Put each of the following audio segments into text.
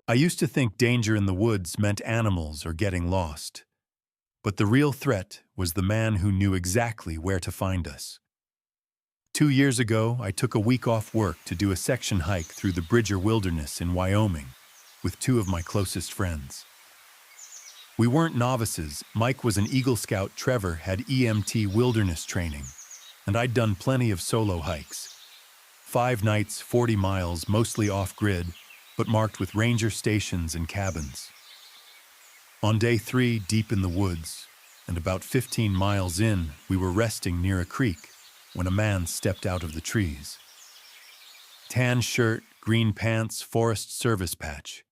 I used to think danger in the woods meant animals or getting lost. But the real threat was the man who knew exactly where to find us. 2 years ago, I took a week off work to do a section hike through the Bridger Wilderness in Wyoming with two of my closest friends. We weren't novices. Mike was an Eagle Scout, Trevor had EMT wilderness training, and I'd done plenty of solo hikes. 5 nights, 40 miles, mostly off-grid, but marked with ranger stations and cabins. On day 3, deep in the woods, and about 15 miles in, we were resting near a creek when a man stepped out of the trees. Tan shirt, green pants, Forest Service patch.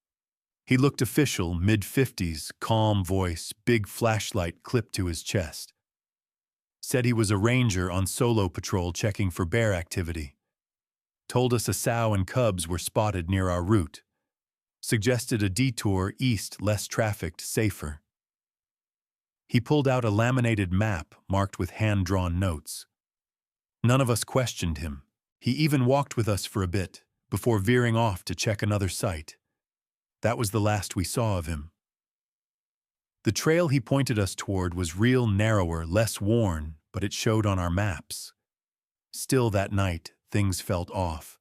He looked official, mid-50s, calm voice, big flashlight clipped to his chest. Said he was a ranger on solo patrol checking for bear activity. Told us a sow and cubs were spotted near our route. Suggested a detour east, less trafficked, safer. He pulled out a laminated map marked with hand-drawn notes. None of us questioned him. He even walked with us for a bit, before veering off to check another site. That was the last we saw of him. The trail he pointed us toward was real narrower, less worn, but it showed on our maps. Still that night, things felt off.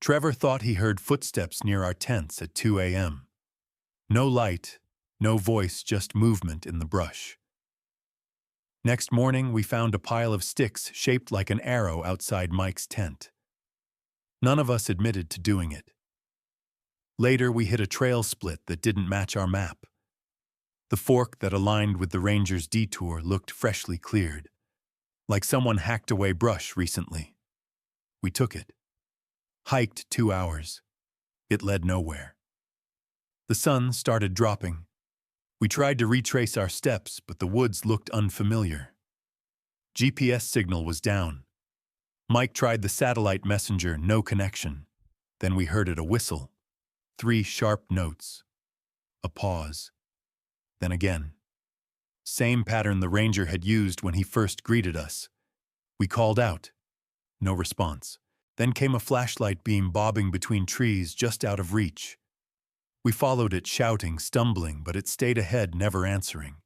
Trevor thought he heard footsteps near our tents at 2 a.m. No light, no voice, just movement in the brush. Next morning, we found a pile of sticks shaped like an arrow outside Mike's tent. None of us admitted to doing it. Later, we hit a trail split that didn't match our map. The fork that aligned with the ranger's detour looked freshly cleared, like someone hacked away brush recently. We took it. Hiked 2 hours. It led nowhere. The sun started dropping. We tried to retrace our steps, but the woods looked unfamiliar. GPS signal was down. Mike tried the satellite messenger, no connection. Then we heard it, a whistle. 3 sharp notes. A pause. Then again. Same pattern the ranger had used when he first greeted us. We called out. No response. Then came a flashlight beam bobbing between trees just out of reach. We followed it, shouting, stumbling, but it stayed ahead, never answering.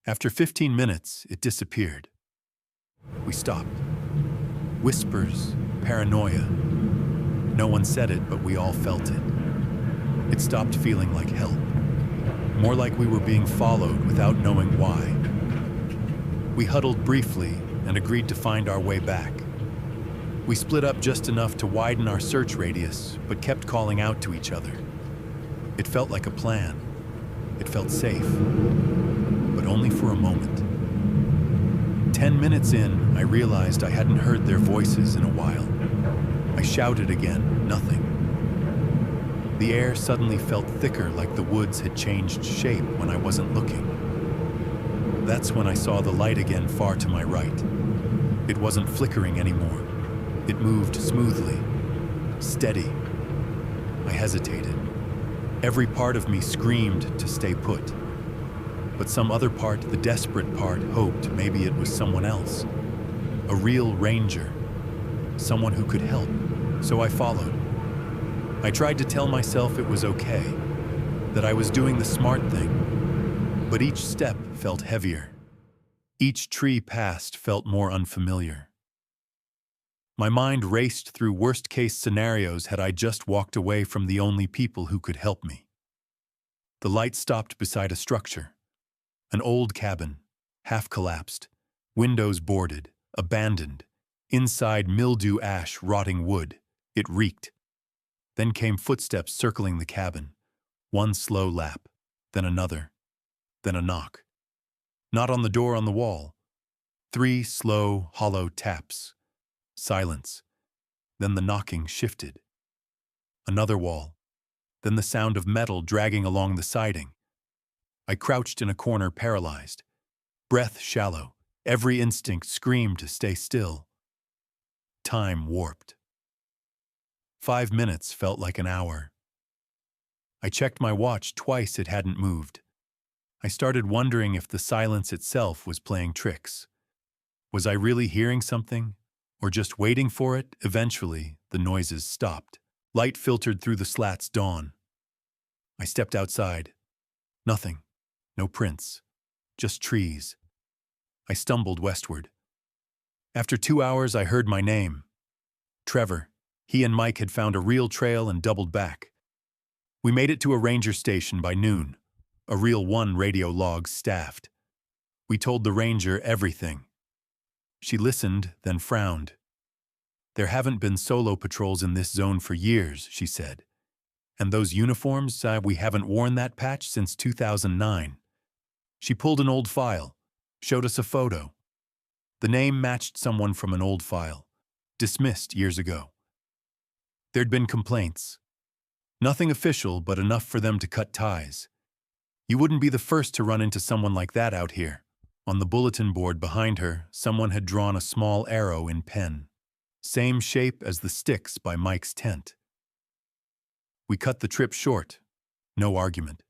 After 15 minutes, it disappeared. We stopped. Whispers, paranoia. No one said it, but we all felt it. It stopped feeling like help. More like we were being followed without knowing why. We huddled briefly and agreed to find our way back. We split up just enough to widen our search radius, but kept calling out to each other. It felt like a plan. It felt safe. But only for a moment. 10 minutes in, I realized I hadn't heard their voices in a while. I shouted again, nothing. The air suddenly felt thicker, like the woods had changed shape when I wasn't looking. That's when I saw the light again far to my right. It wasn't flickering anymore. It moved smoothly, steady. I hesitated. Every part of me screamed to stay put. But some other part, the desperate part, hoped maybe it was someone else. A real ranger. Someone who could help. So I followed. I tried to tell myself it was okay, that I was doing the smart thing. But each step felt heavier. Each tree passed felt more unfamiliar. My mind raced through worst-case scenarios had I just walked away from the only people who could help me. The light stopped beside a structure. An old cabin, half collapsed, windows boarded, abandoned. Inside, mildew, ash, rotting wood. It reeked. Then came footsteps circling the cabin. One slow lap, then another, then a knock. Not on the door, on the wall. 3 slow, hollow taps. Silence. Then the knocking shifted. Another wall. Then the sound of metal dragging along the siding. I crouched in a corner, paralyzed. Breath shallow. Every instinct screamed to stay still. Time warped. 5 minutes felt like an hour. I checked my watch twice, it hadn't moved. I started wondering if the silence itself was playing tricks. Was I really hearing something? Or just waiting for it? Eventually, the noises stopped. Light filtered through the slat's dawn. I stepped outside. Nothing. No prints. Just trees. I stumbled westward. After 2 hours, I heard my name. Trevor. He and Mike had found a real trail and doubled back. We made it to a ranger station by noon. A real one radio logs staffed. We told the ranger everything. She listened, then frowned. There haven't been solo patrols in this zone for years, she said. And those uniforms, we haven't worn that patch since 2009. She pulled an old file, showed us a photo. The name matched someone from an old file, dismissed years ago. There'd been complaints. Nothing official, but enough for them to cut ties. You wouldn't be the first to run into someone like that out here. On the bulletin board behind her, someone had drawn a small arrow in pen. Same shape as the sticks by Mike's tent. We cut the trip short. No argument.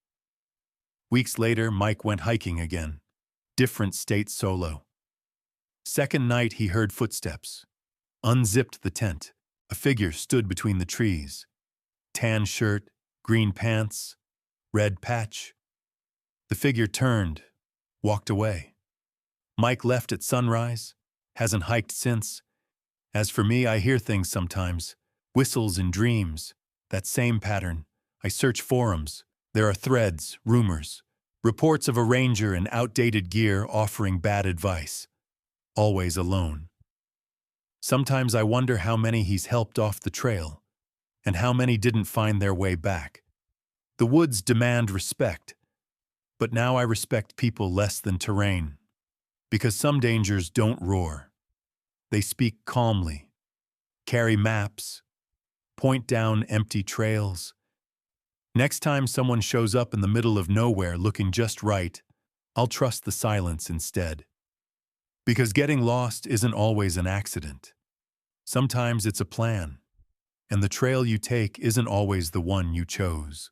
Weeks later, Mike went hiking again. Different state solo. Second night, he heard footsteps. Unzipped the tent. A figure stood between the trees. Tan shirt, green pants, red patch. The figure turned, walked away. Mike left at sunrise, hasn't hiked since. As for me, I hear things sometimes. Whistles in dreams. That same pattern. I search forums. There are threads, rumors, reports of a ranger in outdated gear offering bad advice. Always alone. Sometimes I wonder how many he's helped off the trail, and how many didn't find their way back. The woods demand respect, but now I respect people less than terrain, because some dangers don't roar. They speak calmly, carry maps, point down empty trails. Next time someone shows up in the middle of nowhere looking just right, I'll trust the silence instead. Because getting lost isn't always an accident. Sometimes it's a plan, and the trail you take isn't always the one you chose.